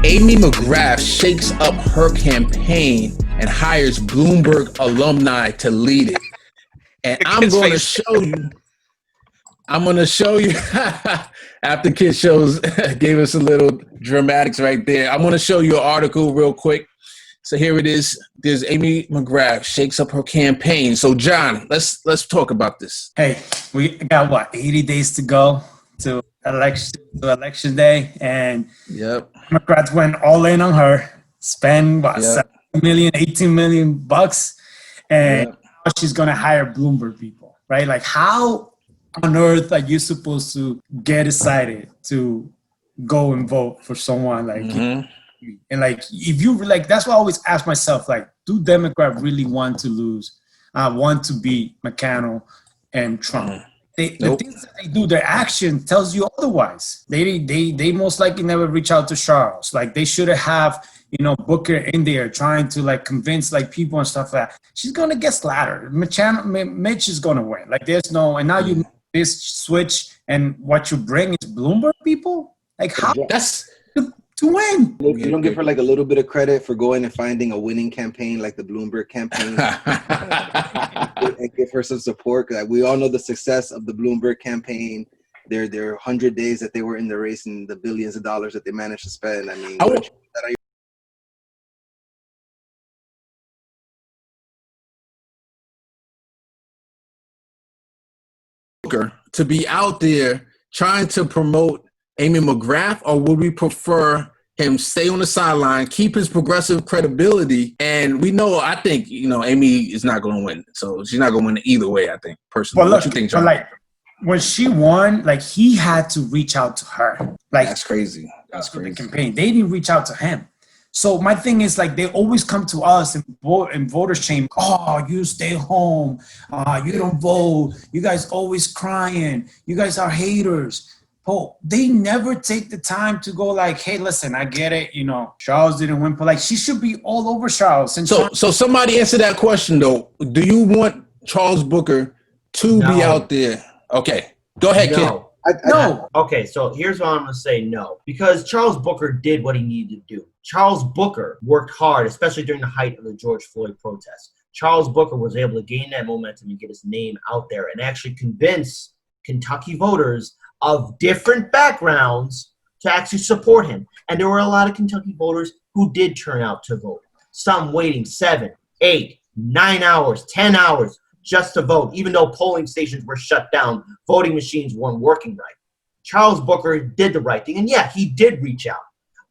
Amy McGrath shakes up her campaign and hires Bloomberg Alumni to lead it. And I'm going to show you. After Kid Shows gave us a little dramatics right there. I'm going to show you an article real quick. So here it is. There's Amy McGrath shakes up her campaign. So John, let's talk about this. Hey, we got what, 80 days to go to election day, and McGrath went all in on her. Spend what, 7 million, 18 million bucks, and now she's gonna hire Bloomberg people, right? Like, how on earth are you supposed to get excited to go and vote for someone like and like, if you like, that's what I always ask myself, like, do Democrats really want to lose, want to beat McConnell and Trump? The things that they do, their action tells you otherwise. They most likely never reach out to Charles. Like, they should have, Booker in there trying to like convince like people and stuff like that. She's gonna get slaughtered. Mitch is gonna win. Like, there's no, and now you this switch, and what you bring is Bloomberg people. Like, how that's to win? You don't give her like a little bit of credit for going and finding a winning campaign like the Bloomberg campaign, and give her some support. Like, we all know the success of the Bloomberg campaign. Their 100 days that they were in the race and the billions of dollars that they managed to spend. I mean, to be out there trying to promote Amy McGrath, or would we prefer him stay on the sideline, keep his progressive credibility? And we know, I think, Amy is not going to win. So she's not going to win either way, I think, personally. What you think, John? Like, when she won, like, he had to reach out to her. Like, that's crazy. That's crazy. The campaign. They didn't reach out to him. So my thing is, like, they always come to us and voters shame. Oh, you stay home. You don't vote. You guys always crying. You guys are haters. Oh, they never take the time to go like, hey, listen, I get it. Charles didn't win, but like, she should be all over Charles. And so somebody answer that question though. Do you want Charles Booker to be out there? Okay, go ahead, no. Kid. No. Okay, so here's what I'm going to say no. Because Charles Booker did what he needed to do. Charles Booker worked hard, especially during the height of the George Floyd protests. Charles Booker was able to gain that momentum and get his name out there and actually convince Kentucky voters of different backgrounds to actually support him. And there were a lot of Kentucky voters who did turn out to vote. Some waiting 7, 8, 9 hours, 10 hours just to vote, even though polling stations were shut down, voting machines weren't working right. Charles Booker did the right thing, and yeah, he did reach out.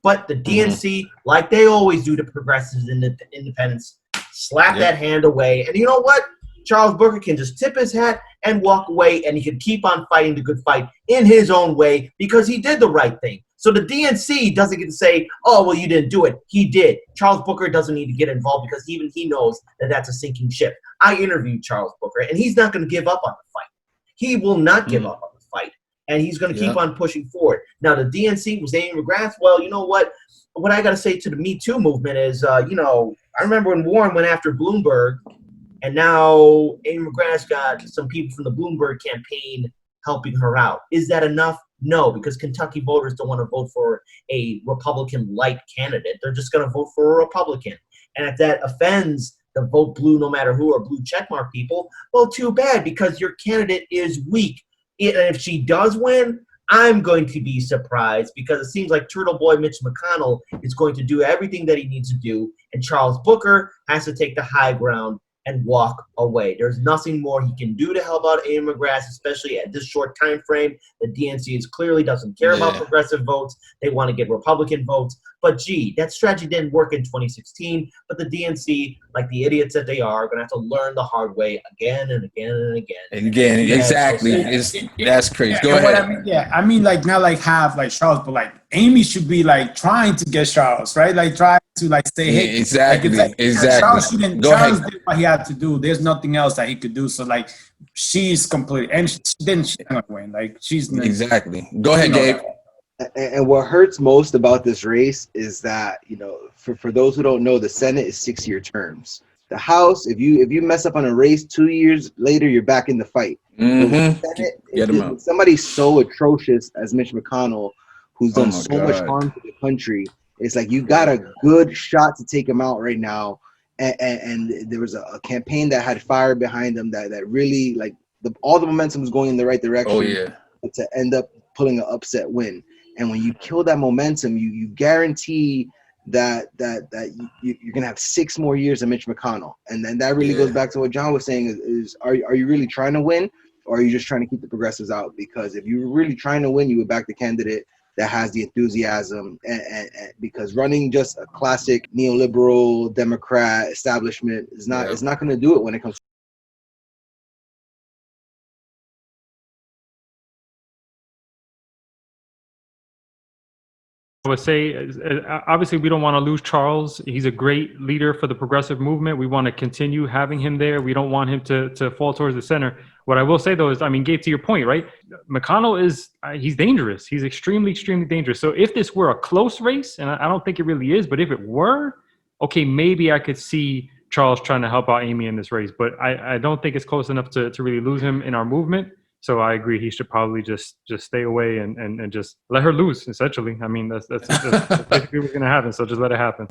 But the DNC, like they always do to progressives and the independents, slap that hand away. And you know what? Charles Booker can just tip his hat and walk away, and he can keep on fighting the good fight in his own way because he did the right thing. So the DNC doesn't get to say, oh, well, you didn't do it. He did. Charles Booker doesn't need to get involved because even he knows that that's a sinking ship. I interviewed Charles Booker, and he's not going to give up on the fight. He will not give up on the fight, and he's going to keep on pushing forward. Now, the DNC was Amy McGrath. Well, you know what? What I got to say to the Me Too movement is, I remember when Warren went after Bloomberg, and now Amy McGrath's got some people from the Bloomberg campaign helping her out. Is that enough? No, because Kentucky voters don't want to vote for a Republican-light candidate. They're just going to vote for a Republican. And if that offends the vote blue no matter who or blue checkmark people, well, too bad, because your candidate is weak. And if she does win, I'm going to be surprised because it seems like Turtle Boy Mitch McConnell is going to do everything that he needs to do, and Charles Booker has to take the high ground and walk away. There's nothing more he can do to help out Amy McGrath, especially at this short time frame. The DNC clearly doesn't care about progressive votes. They want to get Republican votes. But gee, that strategy didn't work in 2016. But the DNC, like the idiots that they are going to have to learn the hard way again and again and again. And again, exactly. That's crazy. Go ahead. I mean, like, not like have like Charles, but like Amy should be like trying to get Charles, right? Like try to like say, hey, exactly. Charles did what he had to do. There's nothing else that he could do. So like, she's complete, and she's not win. Like, she's exactly. Go ahead, Gabe. And what hurts most about this race is that, for those who don't know, the Senate is 6-year terms. The House, if you mess up on a race 2 years later, you're back in the fight. Somebody so atrocious as Mitch McConnell, who's done so much harm to the country, It's like you got a good shot to take him out right now, and there was a campaign that had fire behind them that really like all the momentum was going in the right direction. Oh yeah. To end up pulling an upset win, and when you kill that momentum, you guarantee that you're gonna have 6 more years of Mitch McConnell, and then that really goes back to what John was saying: is are you really trying to win, or are you just trying to keep the progressives out? Because if you're really trying to win, you would back the candidate that has the enthusiasm, and because running just a classic neoliberal Democrat establishment is not going to do it when it comes. I would say, obviously, we don't want to lose Charles. He's a great leader for the progressive movement. We want to continue having him there. We don't want him to fall towards the center. What I will say, though, is, I mean, Gabe, to your point, right? McConnell he's dangerous. He's extremely, extremely dangerous. So if this were a close race, and I don't think it really is, but if it were, okay, maybe I could see Charles trying to help out Amy in this race. But I don't think it's close enough to really lose him in our movement. So I agree. He should probably just stay away and just let her lose. Essentially, I mean that's basically what's going to happen. So just let it happen.